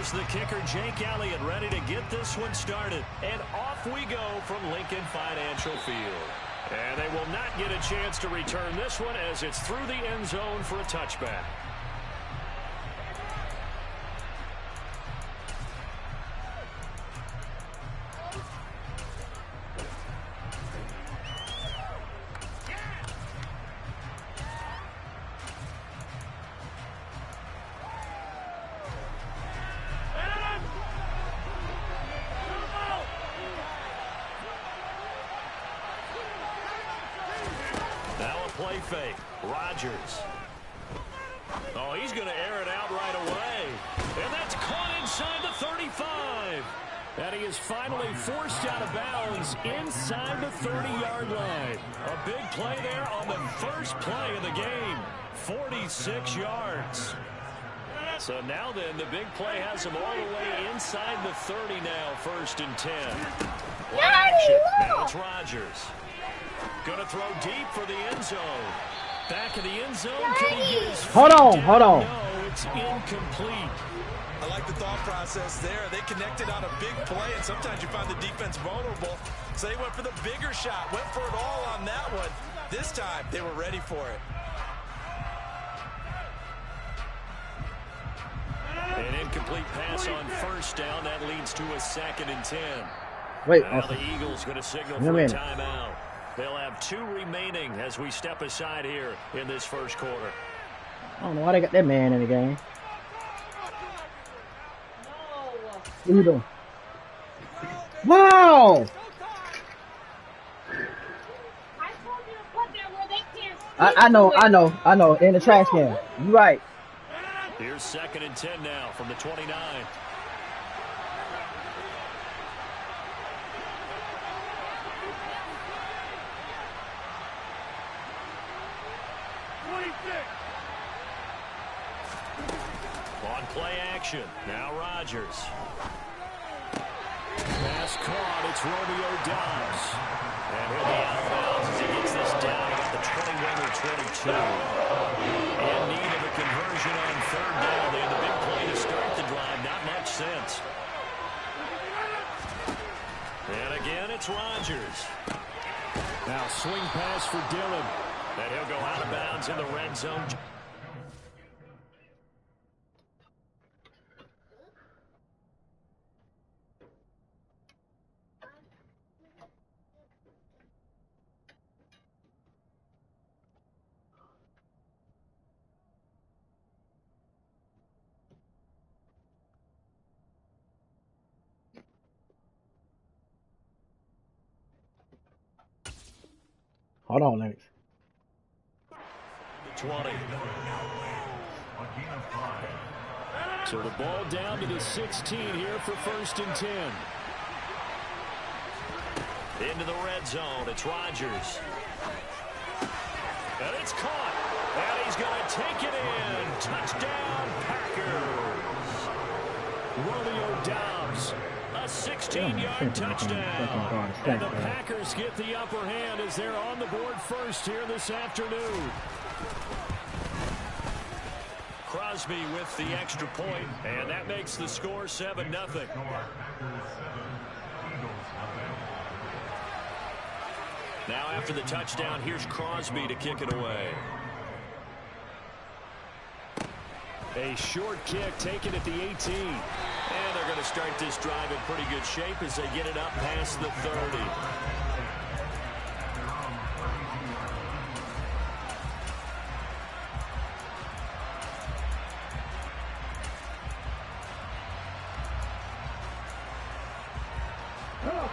Here's the kicker, Jake Elliott, ready to get this one started. And off we go from Lincoln Financial Field. And they will not get a chance to return this one as it's through the end zone for a touchback. Play fake. Rodgers. Oh, he's going to air it out right away. And that's caught inside the 35. And he is finally forced out of bounds inside the 30-yard line. A big play there on the first play of the game. 46 yards. So now then, the big play has him all the way inside the 30 now, 1st and 10. Action. Now it's Rodgers. Going to throw deep for the end zone. Back of the end zone. Can he get his hold on. No, it's incomplete. I like the thought process there. They connected on a big play, and sometimes you find the defense vulnerable. So they went for the bigger shot, went for it all on that one. This time, they were ready for it. An incomplete pass on 1st down. That leads to a 2nd and 10. Wait. Now the Eagles going to signal for a timeout. They'll have 2 remaining as we step aside here in this first quarter. I don't know why they got that man in the game. What are you doing? Wow! I know. In the trash can. You're right. Here's 2nd and 10 now from the 29. On play action. Now Rodgers. Pass caught. It's Romeo Doubs. And he'll be out of bounds as he gets this down at the 21 or 22. In need of a conversion on 3rd down. They had the big play to start the drive. Not much sense. And again, it's Rodgers. Now swing pass for Dillon. And he'll go out of bounds in the red zone. Hold on, Lennox. 20. So the ball down to the 16 here for 1st and 10. Into the red zone. It's Rodgers. And it's caught. And he's going to take it in. Touchdown, Packers. Romeo Doubs. A 16-yard touchdown. And the Packers get the upper hand as they're on the board first here this afternoon. Crosby with the extra point, and that makes the score 7-0. Now after the touchdown, here's Crosby to kick it away. A short kick taken at the 18. And they're going to start this drive in pretty good shape as they get it up past the 30.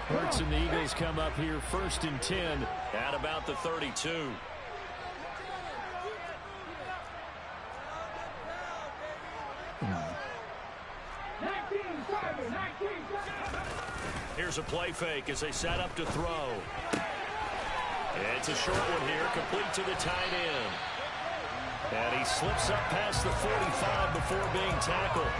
Hurts and the Eagles come up here 1st and 10 at about the 32. Here's a play fake as they set up to throw. It's a short one here, complete to the tight end. And he slips up past the 45 before being tackled.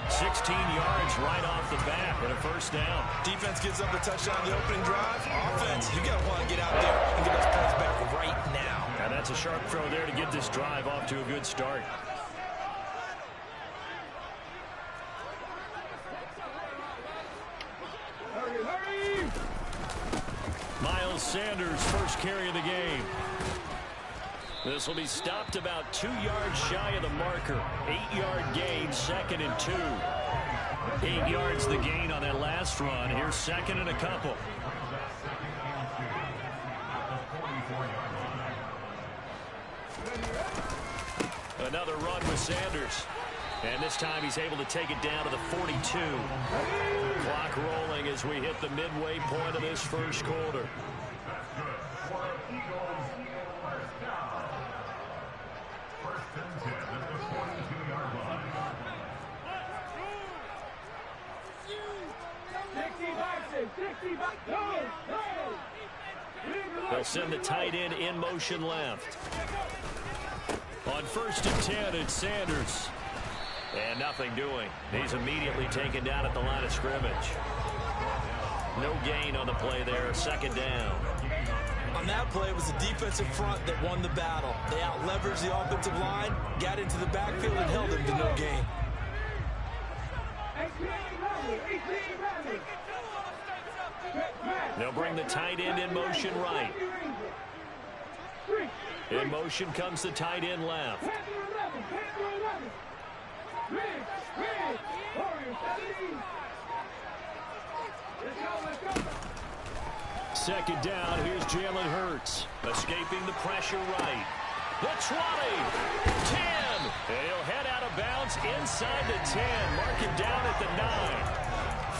16 yards right off the bat and a 1st down. Defense gives up the touchdown on the opening drive. Offense, you got to want to get out there and get those points back right now. And that's a sharp throw there to get this drive off to a good start. Miles Sanders' first carry of the game. This will be stopped about 2 yards shy of the marker. 8-yard gain, 2nd and 2. 8 yards the gain on that last run. Here's 2nd and a couple. Another run with Sanders. And this time he's able to take it down to the 42. Clock rolling as we hit the midway point of this first quarter. They'll send the tight end in motion left. On 1st and 10, it's Sanders. And nothing doing. He's immediately taken down at the line of scrimmage. No gain on the play there. 2nd down. On that play, it was the defensive front that won the battle. They out-leveraged the offensive line, got into the backfield, and held them to no gain. They'll bring the tight end in motion right. In motion comes the tight end left. Second down, here's Jalen Hurts. Escaping the pressure right. The 20, 10. He'll head out of bounds inside the 10. Mark him down at the 9.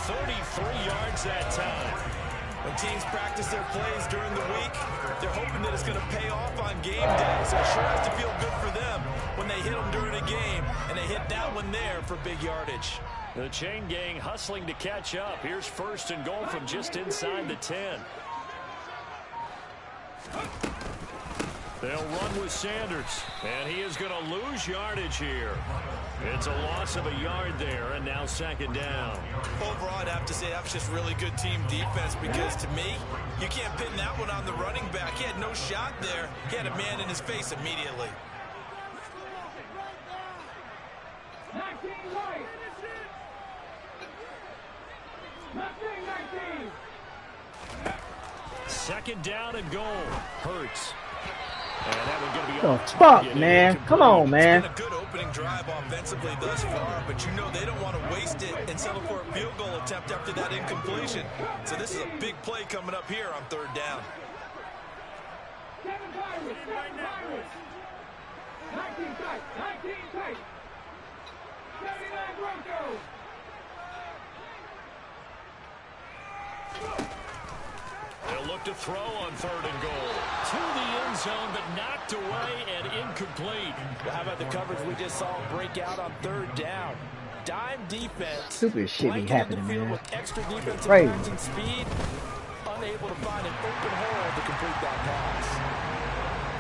33 yards that time. When teams practice their plays during the week, they're hoping that it's going to pay off on game day. So it sure has to feel good for them when they hit them during a game, and they hit that one there for big yardage. The chain gang hustling to catch up. Here's 1st and goal from just inside the 10. They'll run with Sanders, and he is going to lose yardage here. It's a loss of a yard there, and now 2nd down. Overall, I'd have to say that's just really good team defense because, to me, you can't pin that one on the running back. He had no shot there. He had a man in his face immediately. 2nd down and goal. Hurts. And that one going to be the off fuck, target. man? Come on, man. It's been a good opening drive offensively thus far, but you know they don't want to waste it and settle for a field goal attempt after that incompletion. So this is a big play coming up here on 3rd down. 19 tight. They'll look to throw on 3rd and goal. To the end zone, but knocked away and incomplete. Well, how about the coverage we just saw break out on 3rd down? Dime defense. Stupid shit be happening, the field man. with extra defensive Crazy. backs and speed, unable to find an open hole to complete that pass.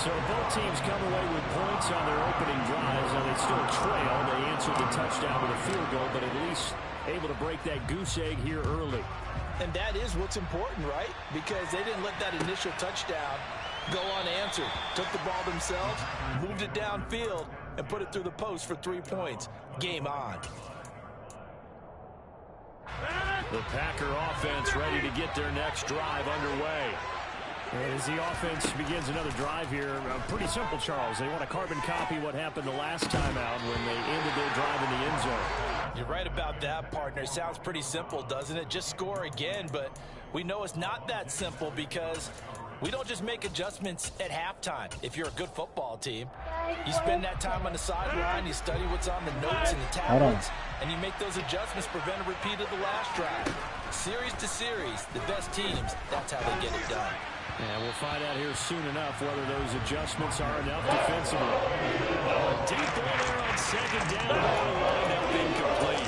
So both teams come away with points on their opening drives. Now they still trail. They answered the touchdown with a field goal, but at least able to break that goose egg here early. And that is what's important, right? Because they didn't let that initial touchdown go unanswered. Took the ball themselves, moved it downfield, and put it through the post for 3 points. Game on. The Packer offense ready to get their next drive underway. As the offense begins another drive here, pretty simple, Charles. They want to carbon copy what happened the last time out when they ended their drive in the end zone. You're right about that, partner. Sounds pretty simple, doesn't it? Just score again, but we know it's not that simple because we don't just make adjustments at halftime. If you're a good football team, you spend that time on the sideline, you study what's on the notes and the tablets, and you make those adjustments, prevent a repeat of the last drive. Series to series, the best teams, that's how they get it done. And we'll find out here soon enough whether those adjustments are enough defensively. A deep ball there on 2nd down. Lined up incomplete.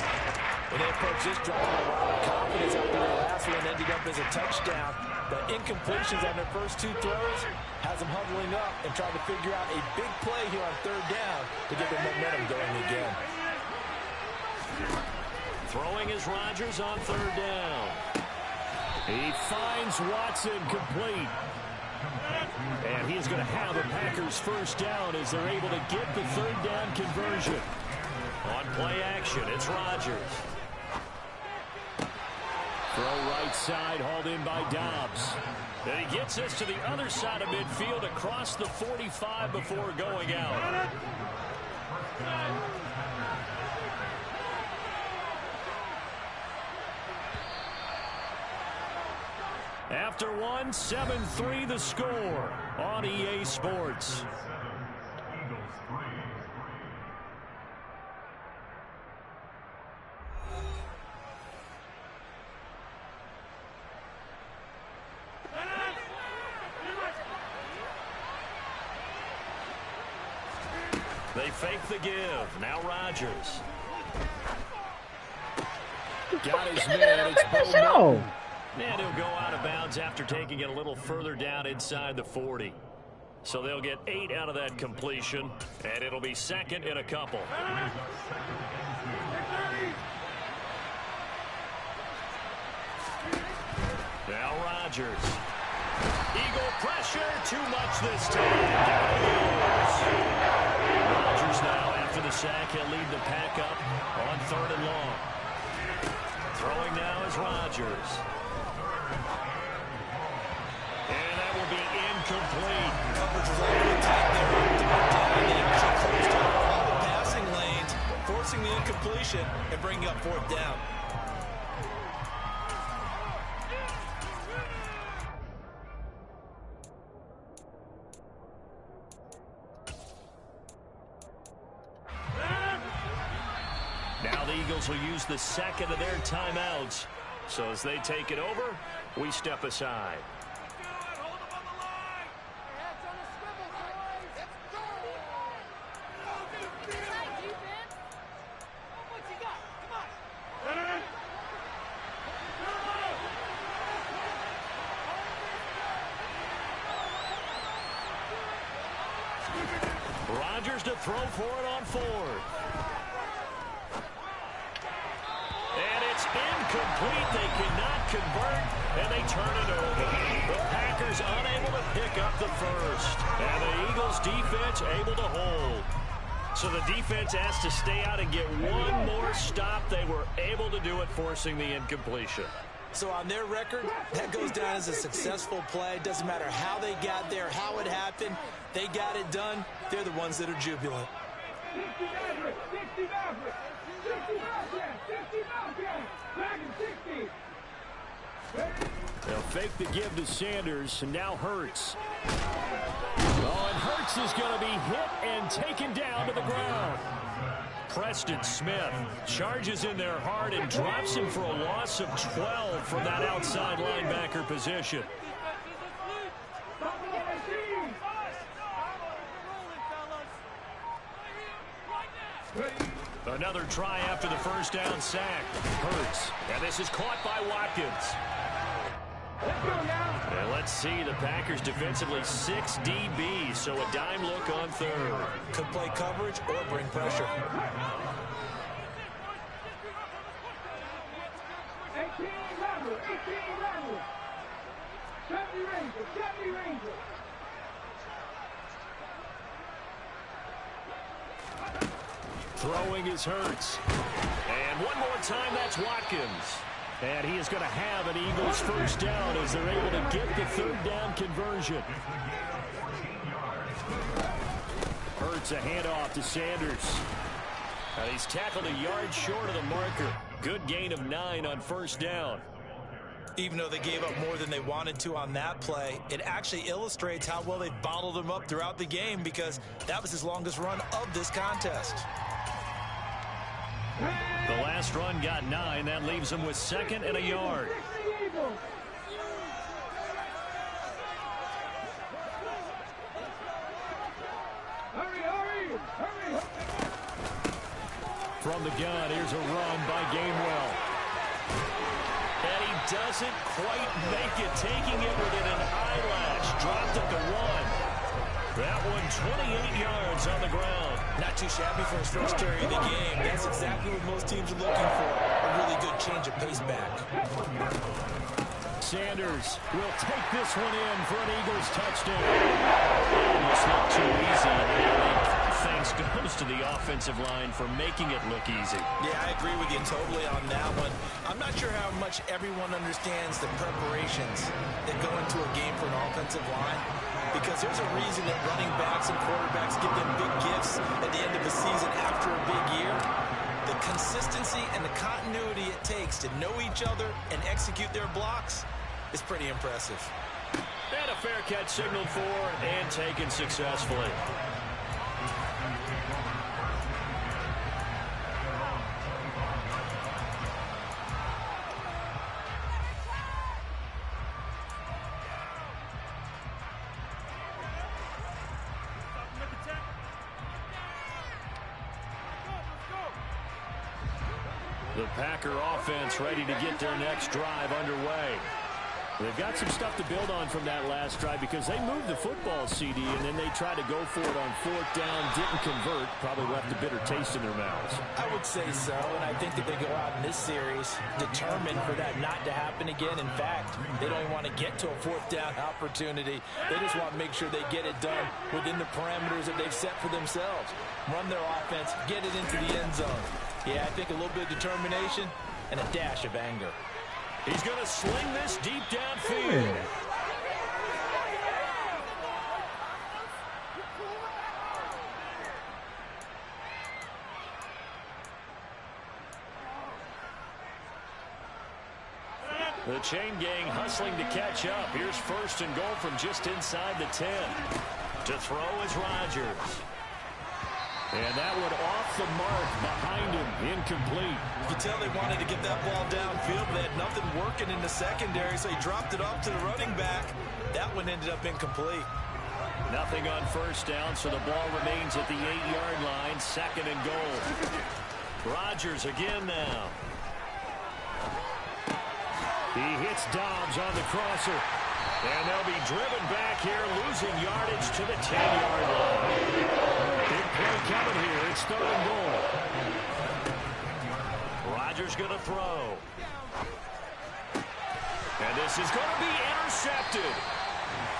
When they approach this drive with a lot of confidence after their last one ended up as a touchdown, the incompletions on their first 2 throws has them huddling up and trying to figure out a big play here on 3rd down to get their momentum going again. Throwing is Rodgers on 3rd down. He finds Watson complete. And he's going to have the Packers first down as they're able to get the 3rd down conversion. On play action, it's Rodgers. Throw right side, hauled in by Dobbs. And he gets this to the other side of midfield across the 45 before going out. After one, 7-3 the score on EA Sports. They fake the give. Now Rodgers. Got his man. It's Bo. And he'll go out of bounds after taking it a little further down inside the 40. So they'll get 8 out of that completion, and it'll be second in a couple. Now Rodgers. Eagle pressure. Too much this time. Rodgers now after the sack. He'll lead the pack up on 3rd and long. Throwing now is Rodgers. And that will be incomplete. Coverage was all tight there. They actually closed all the passing lanes, forcing the incompletion and bringing up 4th down. Now the Eagles will use the second of their timeouts. So as they take it over, we step aside. Rodgers to throw for it on 4th. And it's incomplete. They cannot convert, and they turn it over. The Packers unable to pick up the first. And the Eagles defense able to hold. So the defense has to stay out and get one more stop. They were able to do it, forcing the incompletion. So on their record, that goes down as a successful play. Doesn't matter how they got there, how it happened. They got it done. They're the ones that are jubilant. They'll fake the give to Sanders, and now Hurts. Oh, and Hurts is going to be hit and taken down to the ground. Preston Smith charges in there hard and drops him for a loss of 12 from that outside linebacker position. Another try after the first down sack. Hurts. And this is caught by Watkins. And let's see, the Packers defensively 6 DBs, so a dime look on 3rd. Could play coverage or bring pressure. 18 Randall. 70 Ranger. Throwing is Hurts. And one more time, that's Watkins. And he is going to have an Eagles first down as they're able to get the 3rd down conversion. Hurts a handoff to Sanders. He's tackled a yard short of the marker. Good gain of 9 on first down. Even though they gave up more than they wanted to on that play, it actually illustrates how well they bottled him up throughout the game, because that was his longest run of this contest. The last run got 9. That leaves him with 2nd and a yard. From the gun, here's a run by Gainwell. And he doesn't quite make it, taking it within an eyelash. Dropped it to 1. That one 28 yards on the ground. Not too shabby for his first carry of the game. That's exactly what most teams are looking for. A really good change of pace back. Sanders will take this one in for an Eagles touchdown. Almost not too easy. They thanks goes to the offensive line for making it look easy. Yeah, I agree with you totally on that one. I'm not sure how much everyone understands the preparations that go into a game for an offensive line, because there's a reason that running backs and quarterbacks give them big gifts at the end of the season after a big year. The consistency and the continuity it takes to know each other and execute their blocks is pretty impressive. And a fair catch signaled for and taken successfully. The Packer offense ready to get their next drive underway. They've got some stuff to build on from that last drive because they moved the football, CD, and then they tried to go for it on 4th down, didn't convert, probably left a bitter taste in their mouths. I would say so, and I think that they go out in this series determined for that not to happen again. In fact, they don't even want to get to a 4th down opportunity. They just want to make sure they get it done within the parameters that they've set for themselves. Run their offense, get it into the end zone. Yeah, I think a little bit of determination and a dash of anger. He's going to sling this deep downfield. The chain gang hustling to catch up. Here's 1st and goal from just inside the 10. To throw is Rodgers. And that one off the mark behind him, incomplete. You can tell they wanted to get that ball downfield, but they had nothing working in the secondary, so he dropped it off to the running back. That one ended up incomplete. Nothing on 1st down, so the ball remains at the 8-yard line, 2nd and goal. Rodgers again now. He hits Dobbs on the crosser. And they'll be driven back here, losing yardage to the 10-yard line. Big play coming here. It's 3rd and goal. Rodgers going to throw. And this is going to be intercepted.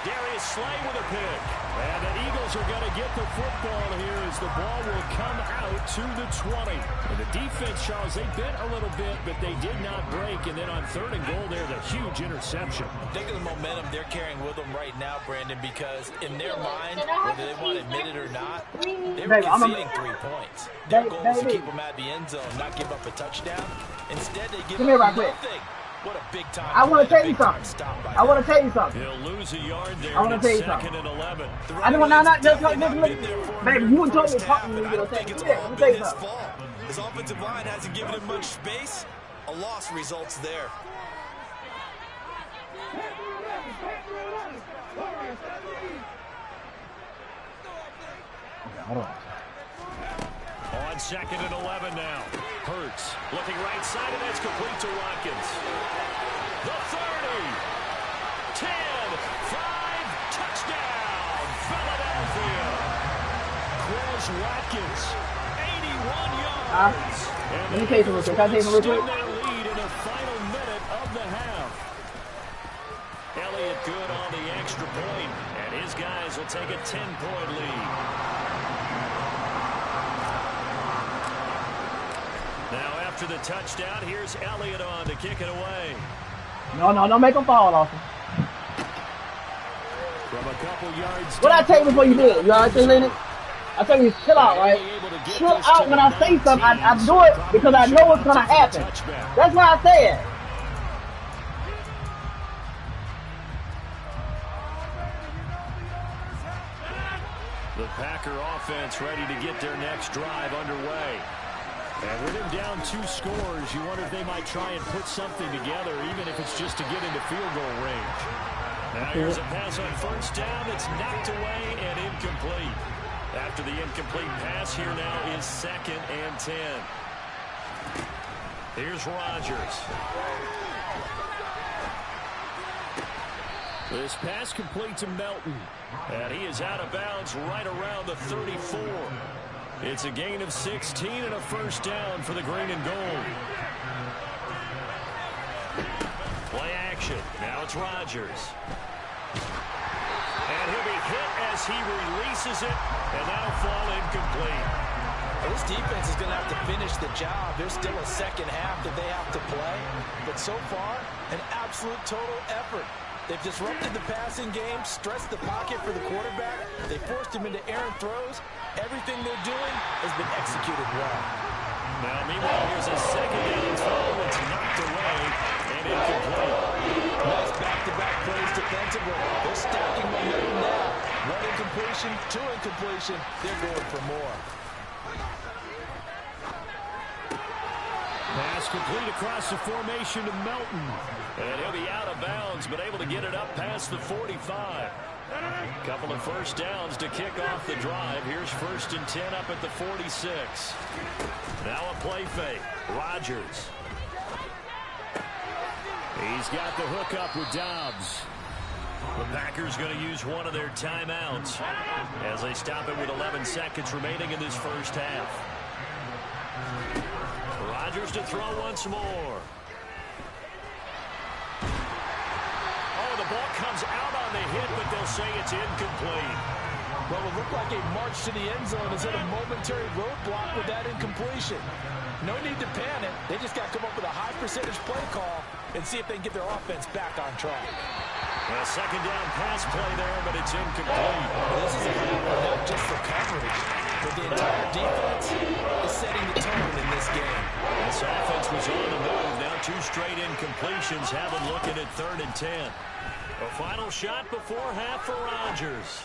Darius Slay with a pick. And the Eagles are going to get the football here as the ball will come out to the 20. And the defense, Charles, they bit a little bit, but they did not break. And then on 3rd and goal, there's a huge interception. Think of the momentum they're carrying with them right now, Brandon, because in their mind, whether they want to admit it or not, they were conceding 3 points. Their goal is to keep them at the end zone, not give up a touchdown. Instead, they give up nothing. What a big time. I want to tell you something. I want to tell you something. He'll lose a yard there. I want to tell you something. 2nd and 11. I don't want to just baby, you told me talking to me. Let me tell you something. His offensive line hasn't given him much space. A loss results there. Hold on. On 2nd and 11 now. Hurts looking right side, and that's complete to Watkins. The 30, 10, 5, touchdown, Philadelphia. Quez Watkins, 81 yards. Let me tell you something real quick. Can I tell you something real quick? Their lead in the final minute of the half. Elliott good on the extra point, and his guys will take a 10-point lead. Now after the touchdown, here's Elliott on to kick it away. No, don't make him fall, Austin. From a couple yards. What I tell you before you do it? You all right, Lenny? I tell you, chill out, right? Chill out when I say something. I do it because I know what's going to happen. That's why I say it. The Packer offense ready to get their next drive underway. And with him down 2 scores, you wonder if they might try and put something together, even if it's just to get into field goal range. Now here's a pass on 1st down. It's knocked away and incomplete. After the incomplete pass, here now is 2nd and 10. Here's Rodgers. This pass complete to Melton. And he is out of bounds right around the 34. It's a gain of 16 and a 1st down for the green and gold. Play action. Now it's Rodgers. And he'll be hit as he releases it, and that'll fall incomplete. Well, this defense is going to have to finish the job. There's still a second half that they have to play. But so far, an absolute total effort. They've disrupted the passing game, stressed the pocket for the quarterback. They forced him into errant throws. Everything they're doing has been executed well. Now, meanwhile, here's a second down throw. It's knocked away and incomplete. Nice back-to-back plays defensively. They're stacking momentum now. One incompletion, two incompletion. They're going for more. Pass complete across the formation to Melton. And he'll be out of bounds, but able to get it up past the 45. Couple of first downs to kick off the drive. Here's 1st and 10 up at the 46. Now a play fake. Rodgers. He's got the hook up with Dobbs. The Packers going to use one of their timeouts as they stop it with 11 seconds remaining in this first half. Rodgers to throw once more. Oh, the ball comes out on the hit, but they'll say it's incomplete. Well, it looked like a march to the end zone is at a momentary roadblock with that incompletion. No need to panic. They just got to come up with a high percentage play call and see if they can get their offense back on track. A second down pass play there, but it's incomplete. This is a battle not just for coverage, but the entire defense is setting the tone in this game. This offense was on the move. Now 2 straight incompletions have them looking at 3rd and 10. A final shot before half for Rodgers.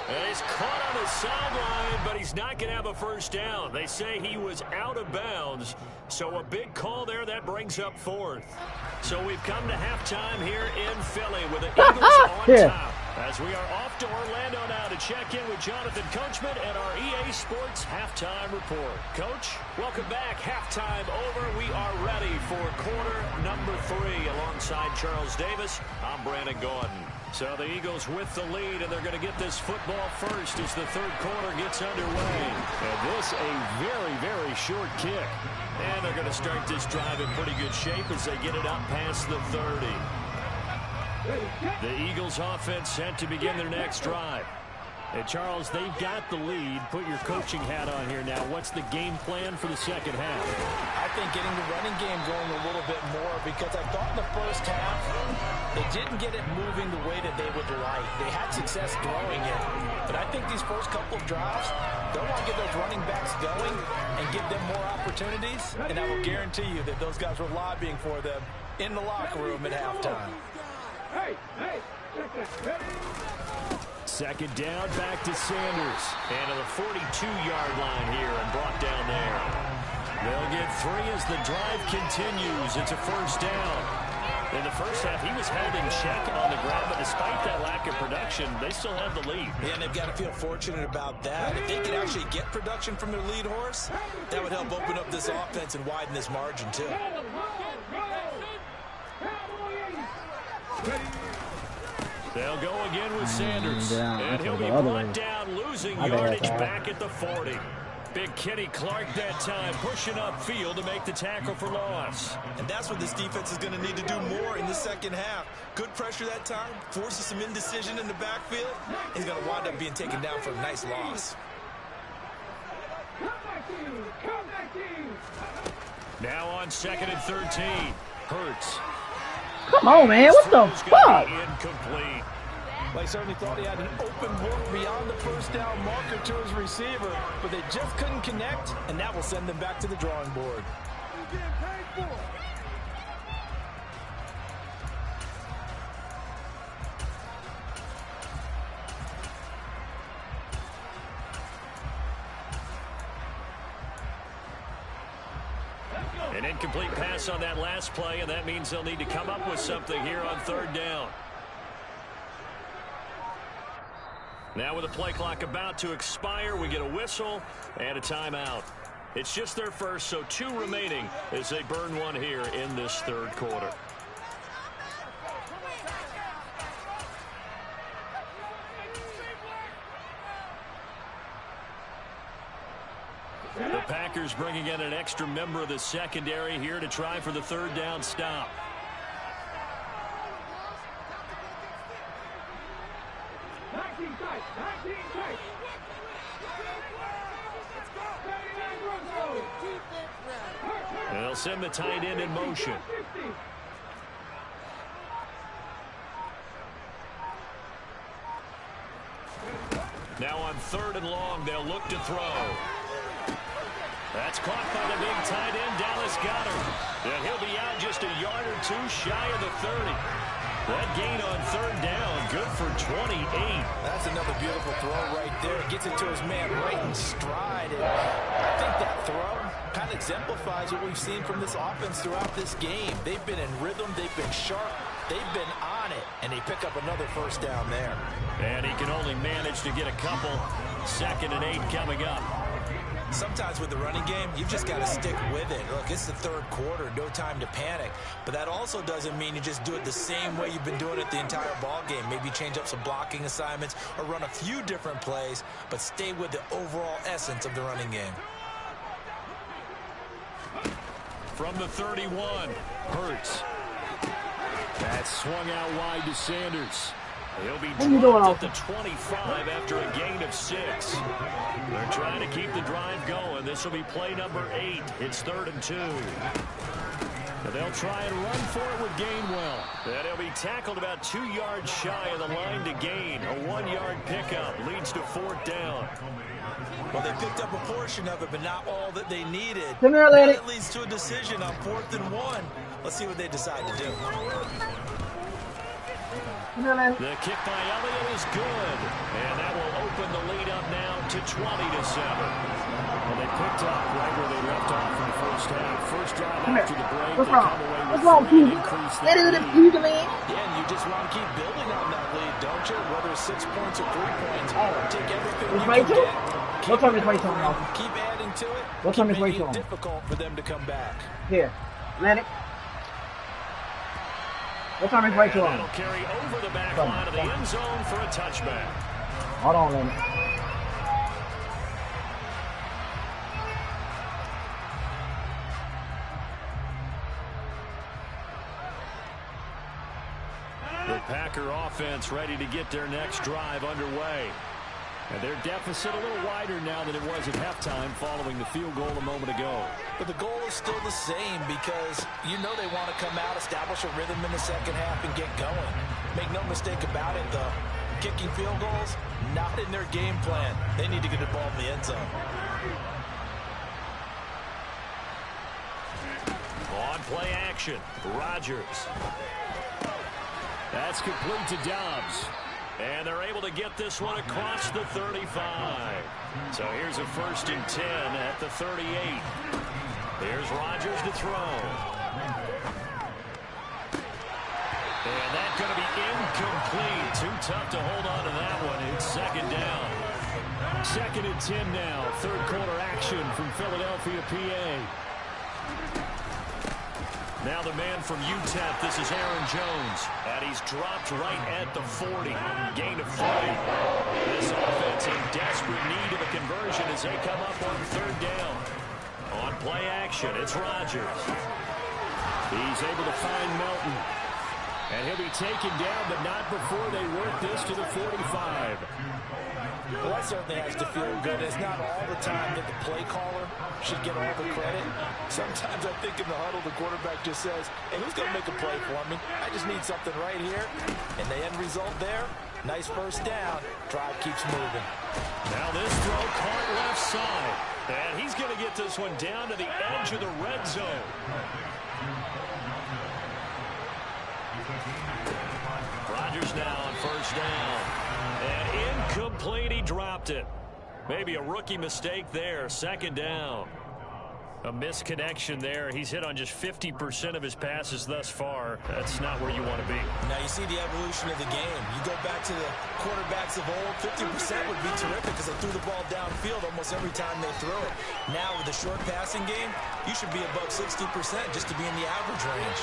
And he's caught on the sideline, but he's not going to have a first down. They say he was out of bounds, so a big call there. That brings up 4th. So we've come to halftime here in Philly with the Eagles on top. As we are off to Orlando now to check in with Jonathan Coachman and our EA Sports Halftime Report. Coach, welcome back. Halftime over. We are ready for quarter number 3 alongside Charles Davis. I'm Brandon Gordon. So the Eagles with the lead, and they're going to get this football first as the third quarter gets underway. And this a very, very short kick. And they're going to start this drive in pretty good shape as they get it up past the 30. The Eagles offense set to begin their next drive. And Charles, they've got the lead. Put your coaching hat on here now. What's the game plan for the second half? I think getting the running game going a little bit more, because I thought in the first half they didn't get it moving the way that they would like. They had success throwing it. But I think these first couple of drives, they'll want to get those running backs going and give them more opportunities. And I will guarantee you that those guys were lobbying for them in the locker room at halftime. Second down, back to Sanders. And to the 42-yard line here and brought down there. They'll get 3 as the drive continues. It's a first down. In the first half, he was held in check on the ground, but despite that lack of production, they still have the lead. Yeah, and they've got to feel fortunate about that. If they could actually get production from their lead horse, that would help open up this offense and widen this margin, too. They'll go again with Sanders, and he'll be brought down, losing yardage back at the 40. Big Kenny Clark that time, pushing upfield to make the tackle for loss. And that's what this defense is going to need to do more in the second half. Good pressure that time, forces some indecision in the backfield. He's going to wind up being taken down for a nice loss. Now on 2nd and 13, Hurts. Come on, man. What the fuck? Incomplete. They certainly thought he had an open look beyond the first down marker to his receiver, but they just couldn't connect, and that will send them back to the drawing board. An incomplete pass on that last play, and that means they'll need to come up with something here on 3rd down. Now with the play clock about to expire, we get a whistle and a timeout. It's just their first, so 2 remaining as they burn one here in this third quarter. The Packers bringing in an extra member of the secondary here to try for the 3rd down stop. 19 tight. 19 tight. 79 Russo. They'll send the tight end in motion. Now on 3rd and long, they'll look to throw. That's caught by the big tight end, Dallas Goedert. And he'll be out just a yard or two shy of the 30. That gain on 3rd down, good for 28. That's another beautiful throw right there. Gets it to his man right in stride. And I think that throw kind of exemplifies what we've seen from this offense throughout this game. They've been in rhythm. They've been sharp. They've been on it. And they pick up another first down there. And he can only manage to get a couple. 2nd and 8 coming up. Sometimes with the running game, you've just got to stick with it. Look, it's the 3rd quarter, no time to panic. But that also doesn't mean you just do it the same way you've been doing it the entire ball game. Maybe change up some blocking assignments or run a few different plays, but stay with the overall essence of the running game. From the 31, Hurts. That's swung out wide to Sanders. He'll be dropped at the 25 after a gain of 6. They're trying to keep the drive going. This will be play number 8. It's 3rd and 2. And they'll try and run for it with Gainwell. And he'll be tackled about 2 yards shy of the line to gain. A 1-yard pickup leads to 4th down. Well, they picked up a portion of it, but not all that they needed. Come here, lady. That leads to a decision on 4th and 1. Let's see what they decide to do. The kick by Elliott is good. And that will open the lead up now to 20-7. Well, they picked up right where they left off in the first half. First drive after the break. What's wrong? What's wrong, Pete? That is the Pete, man. Yeah, and you just want to keep building on that lead, don't you? Whether it's 6 points or 3 points. Take everything you can get. What time is Rachel on? Keep adding to it. What time is Rachel on? It's difficult for them to come back. Here, let it. What time is Rachel on? That'll carry over the back line of the end zone for a touchback. Hold on, Lenny. The Packer offense ready to get their next drive underway. And their deficit a little wider now than it was at halftime following the field goal a moment ago. But the goal is still the same because you know they want to come out, establish a rhythm in the second half, and get going. Make no mistake about it, though. Kicking field goals, not in their game plan. They need to get the ball in the end zone. On play action, Rodgers. That's complete to Dobbs. And they're able to get this one across the 35. So here's a 1st and 10 at the 38. Here's Rodgers to throw. And that's going to be incomplete. Too tough to hold on to that one. It's 2nd down. 2nd and 10 now. 3rd quarter action from Philadelphia, PA. Now the man from UTEP, this is Aaron Jones. And he's dropped right at the 40. Gain of 3. This offense in desperate need of a conversion as they come up on 3rd down. On play action, it's Rodgers. He's able to find Melton. And he'll be taken down, but not before they work this to the 45. Well, that certainly has to feel good. It's not all the time that the play caller should get all the credit. Sometimes I think in the huddle, the quarterback just says, hey, who's going to make a play for me? I just need something right here. And the end result there, nice 1st down. Drive keeps moving. Now this throw caught left side. And he's going to get this one down to the edge of the red zone. Rodgers now on 1st down. And incomplete, he dropped it. Maybe a rookie mistake there. 2nd down. A misconnection there. He's hit on just 50% of his passes thus far. That's not where you want to be. Now you see the evolution of the game. You go back to the quarterbacks of old, 50% would be terrific because they threw the ball downfield almost every time they threw it. Now with the short passing game, you should be above 60% just to be in the average range.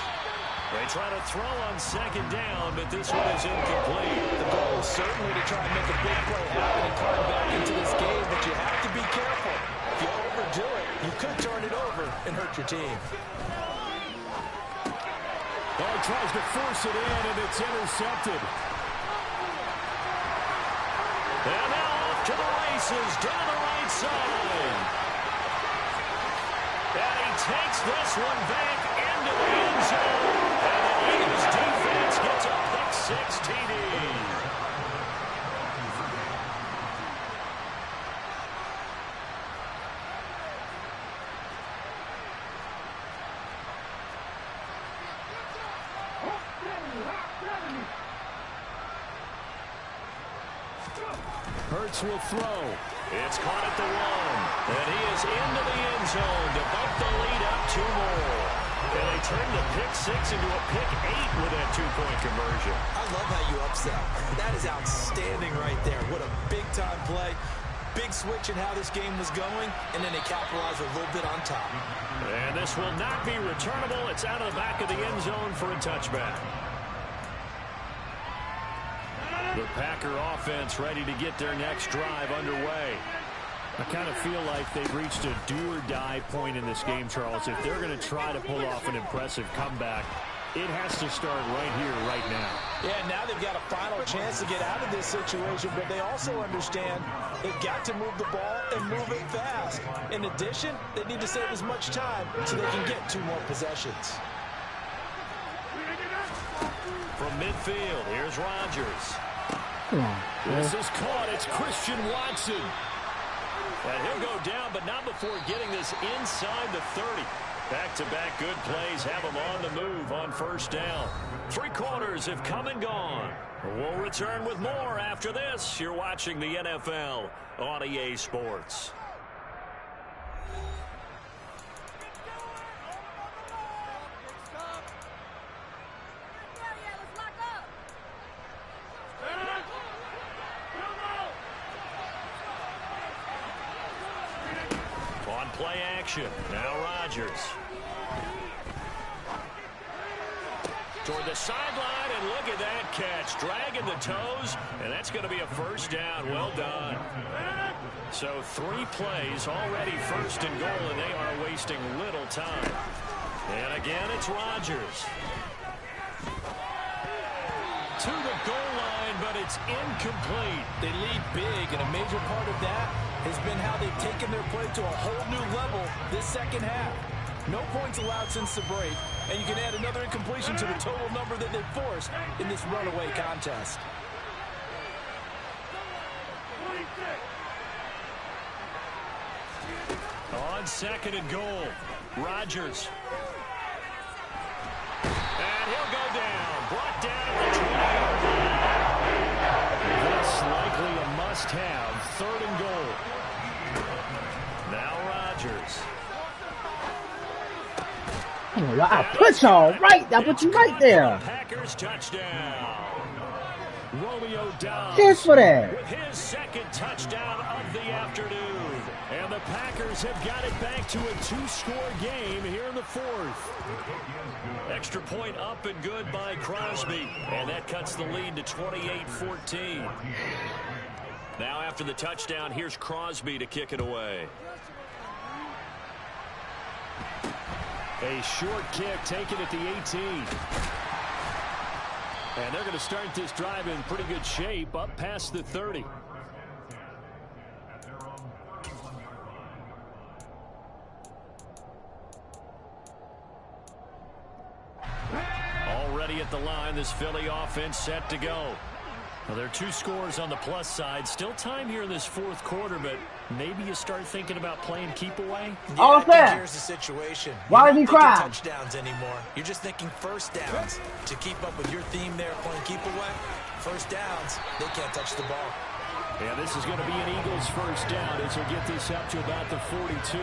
They try to throw on 2nd down, but this one is incomplete. The goal is certainly to try and make a big play happen and climb back into this game, but you have to be careful. If you overdo it, you could turn it over and hurt your team. Oh, he tries to force it in, and it's intercepted. And now off to the races down the right side. And he takes this one back into the end zone. And the Eagles defense gets a pick-6 TD. Hurts will throw. It's caught at the 1. And he is into the end zone to bump the lead up 2 more. And they turn the pick-6 into a pick-8 with that 2-point conversion. I love how you upset. That is outstanding right there. What a big-time play. Big switch in how this game was going, and then they capitalized a little bit on top. And this will not be returnable. It's out of the back of the end zone for a touchback. The Packer offense ready to get their next drive underway. I kind of feel like they've reached a do-or-die point in this game, Charles. If they're going to try to pull off an impressive comeback, it has to start right here, right now. Yeah, now they've got a final chance to get out of this situation, but they also understand they've got to move the ball and move it fast. In addition, they need to save as much time so they can get 2 more possessions. From midfield, here's Rodgers. This is caught. It's Christian Watson. And he'll go down, but not before getting this inside the 30. Back-to-back good plays have him on the move on first down. 3 quarters have come and gone. We'll return with more after this. You're watching the NFL on EA Sports. Play action. Now Rodgers. Toward the sideline, and look at that catch. Dragging the toes, and that's going to be a first down. Well done. So 3 plays already first and goal, and they are wasting little time. And again, it's Rodgers. To the goal line, but it's incomplete. They lead big, and a major part of that has been how they've taken their play to a whole new level this second half. No points allowed since the break, and you can add another incompletion to the total number that they've forced in this runaway contest. On second and goal, Rodgers. And he'll go down. Brought down at the 20-yard line. This likely a must-have. 3rd and goal. Now Rodgers. Oh, I put y'all right. I put you right there. Packers touchdown. Romeo Doubs Cheers for that. with his 2nd touchdown of the afternoon. And the Packers have got it back to a 2-score game here in the 4th. Extra point up and good by Crosby. And that cuts the lead to 28-14. Now after the touchdown, here's Crosby to kick it away. A short kick taken at the 18. And they're going to start this drive in pretty good shape up past the 30. Already at the line, this Philly offense set to go. Well, there are 2 scores on the plus side. Still time here in this 4th quarter, but maybe you start thinking about playing keep away. Yeah, All I think set. here's the situation. Why You're is he not thinking crying? touchdowns anymore. You're just thinking first downs. To keep up with your theme there, playing keep away, first downs, they can't touch the ball. Yeah, this is going to be an Eagles first down as he'll get this up to about the 42.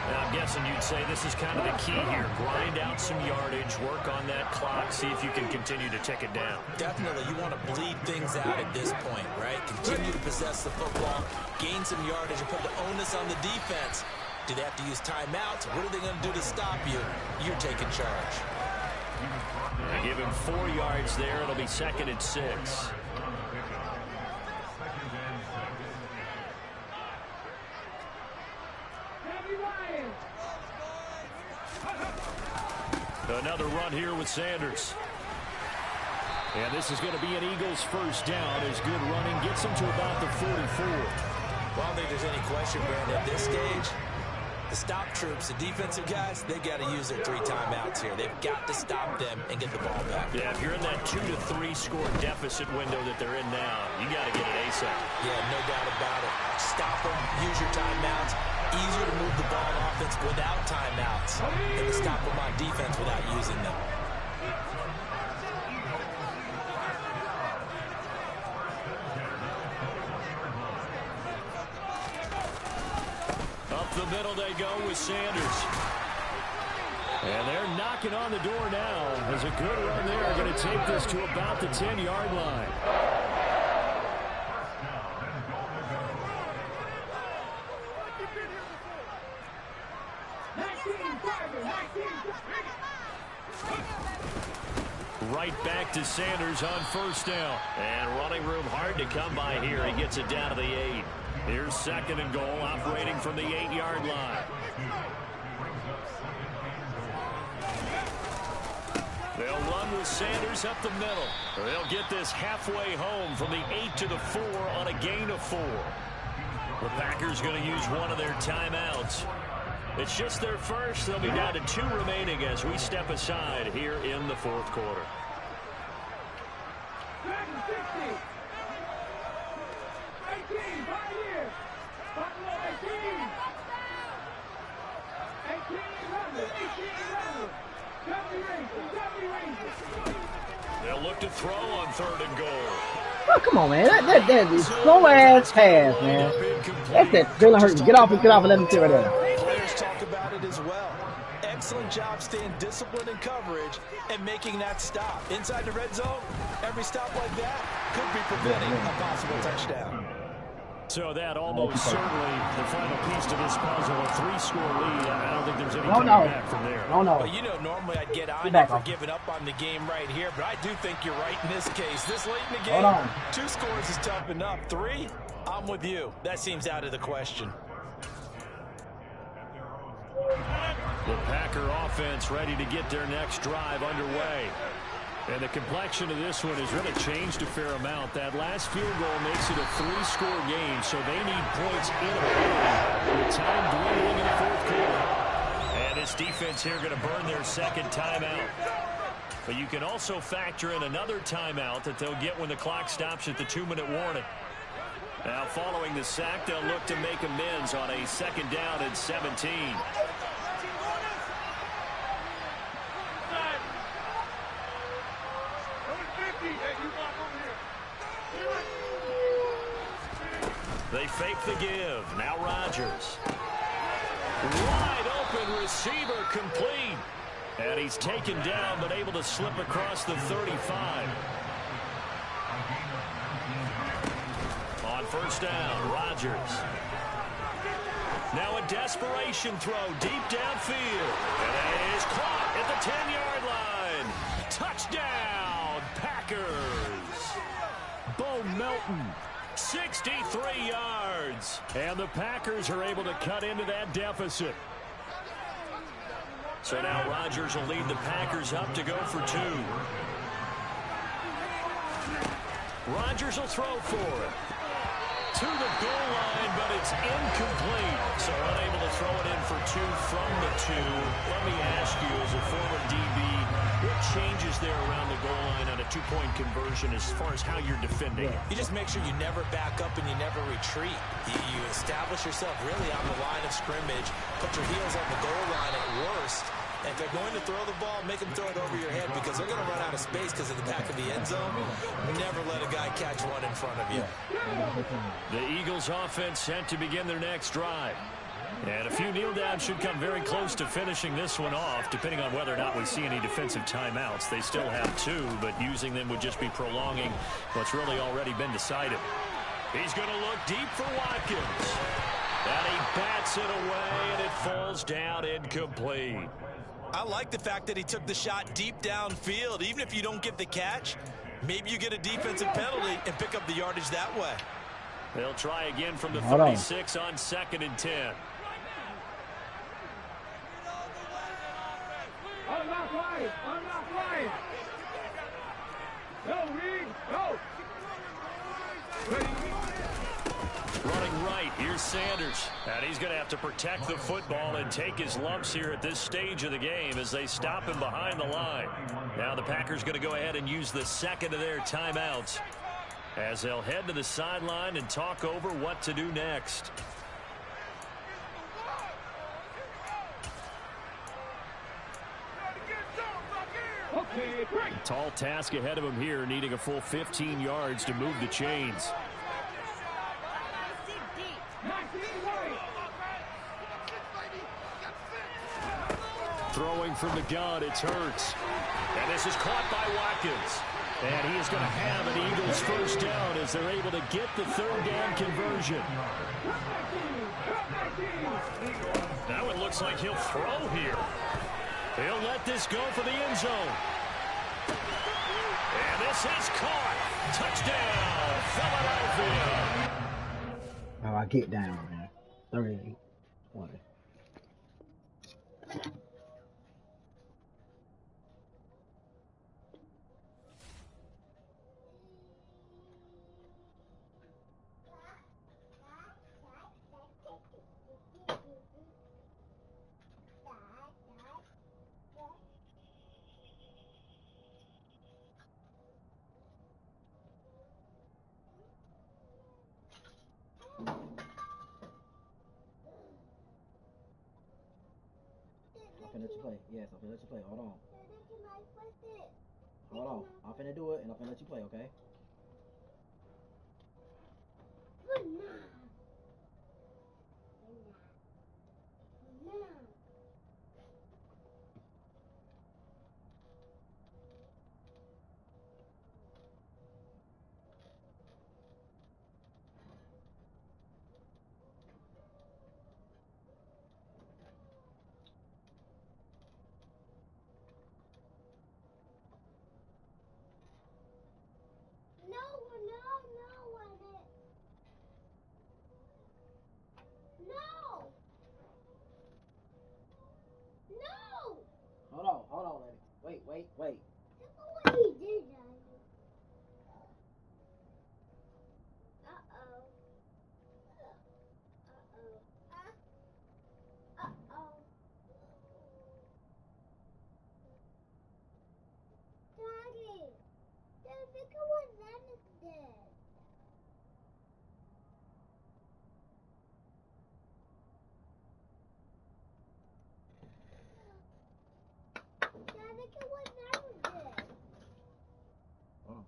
Now, I'm guessing you'd say this is kind of the key here. Grind out some yardage, work on that clock, see if you can continue to tick it down. Definitely, you want to bleed things out at this point, right? Continue to possess the football, gain some yardage, and put the onus on the defense. Do they have to use timeouts? What are they going to do to stop you? You're taking charge. They give him 4 yards there. It'll be 2nd and 6. Another run here with Sanders. And this is going to be an Eagles first down as good running gets them to about the 44. Well, I don't think there's any question, Brandon, at this stage, the stop troops, the defensive guys, they got to use their 3 timeouts here. They've got to stop them and get the ball back. Yeah, if you're in that 2 to 3 score deficit window that they're in now, you got to get it ASAP. Yeah, no doubt about it. Stop them, use your timeouts. Easier to move the ball on offense without timeouts than to stop them on defense without using them. Up the middle they go with Sanders. And they're knocking on the door now. As a good run there, going to take this to about the 10-yard line. Right back to Sanders on first down. And running room hard to come by here. He gets it down to the 8. Here's 2nd and goal, operating from the 8-yard line. They'll run with Sanders up the middle. They'll get this halfway home from the 8 to the 4 on a gain of 4. The Packers going to use one of their timeouts. It's just their first. They'll be down to 2 remaining as we step aside here in the 4th quarter. They'll look to throw on 3rd and goal. Oh, come on, man. That is slow-ass pass, man. That's that Jalen Hurts. Get off and let him sit right there. Players talk about it as well. Excellent job staying disciplined in coverage and making that stop. Inside the red zone, every stop like that could be preventing a possible touchdown. So that almost certainly the final piece to this puzzle, a 3-score lead. I don't think there's any coming back from there. No. Well, you know, normally I'd get on you for giving up on the game right here, but I do think you're right in this case. This late in the game, 2 scores is tough enough. 3, I'm with you. That seems out of the question. The Packer offense ready to get their next drive underway. And the complexion of this one has really changed a fair amount. That last field goal makes it a 3-score game, so they need points in a hurry with time dwindling in the 4th quarter. And this defense here going to burn their 2nd timeout. But you can also factor in another timeout that they'll get when the clock stops at the 2-minute warning. Now, following the sack, they'll look to make amends on a 2nd down and 17. They fake the give. Now Rodgers. Wide open receiver complete. And he's taken down but able to slip across the 35. On first down, Rodgers. Now a desperation throw deep downfield. And it is caught at the 10-yard line. Touchdown, Packers. Bo Melton. 63 yards. And the Packers are able to cut into that deficit. So now Rodgers will lead the Packers up to go for 2. Rodgers will throw for it. To the goal line, but it's incomplete. So unable to throw it in for 2 from the 2. Let me ask you, as a former DB, what changes there around the goal line on a 2-point conversion as far as how you're defending? You just make sure you never back up and you never retreat. You establish yourself really on the line of scrimmage, put your heels on the goal line at worst. And if they're going to throw the ball, make them throw it over your head because they're going to run out of space because of the back of the end zone. Never let a guy catch one in front of you. The Eagles offense set to begin their next drive. And a few kneel downs should come very close to finishing this one off, depending on whether or not we see any defensive timeouts. They still have 2, but using them would just be prolonging what's really already been decided. He's going to look deep for Watkins. And he bats it away, and it falls down incomplete. I like the fact that he took the shot deep downfield. Even if you don't get the catch, maybe you get a defensive penalty and pick up the yardage that way. They'll try again from the 36 on 2nd and 10. Unlock line. Go, Reed. Go. Ready. Running right, here's Sanders. And he's going to have to protect the football and take his lumps here at this stage of the game as they stop him behind the line. Now the Packers going to go ahead and use the second of their timeouts as they'll head to the sideline and talk over what to do next. Okay, break. Tall task ahead of him here, needing a full 15 yards to move the chains. 19 right. Throwing from the gun, it's Hurts. And this is caught by Watkins. And he is going to have an Eagles first down as they're able to get the third down conversion. Now it looks like he'll throw here. He'll let this go for the end zone. And this is caught. Touchdown, Philadelphia. Oh, I get down, man. 30, 20. I'm finna let you play. Yes, I'm finna let you play. Hold on. Hold on. I'm finna do it and I'm finna let you play, okay? Hold on, lady. Wait. Hold on.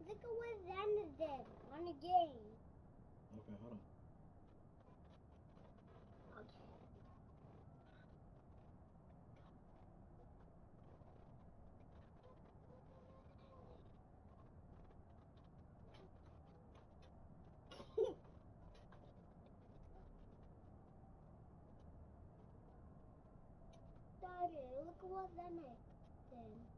Look at what Xander did on the game. Okay, hold on. was the next then?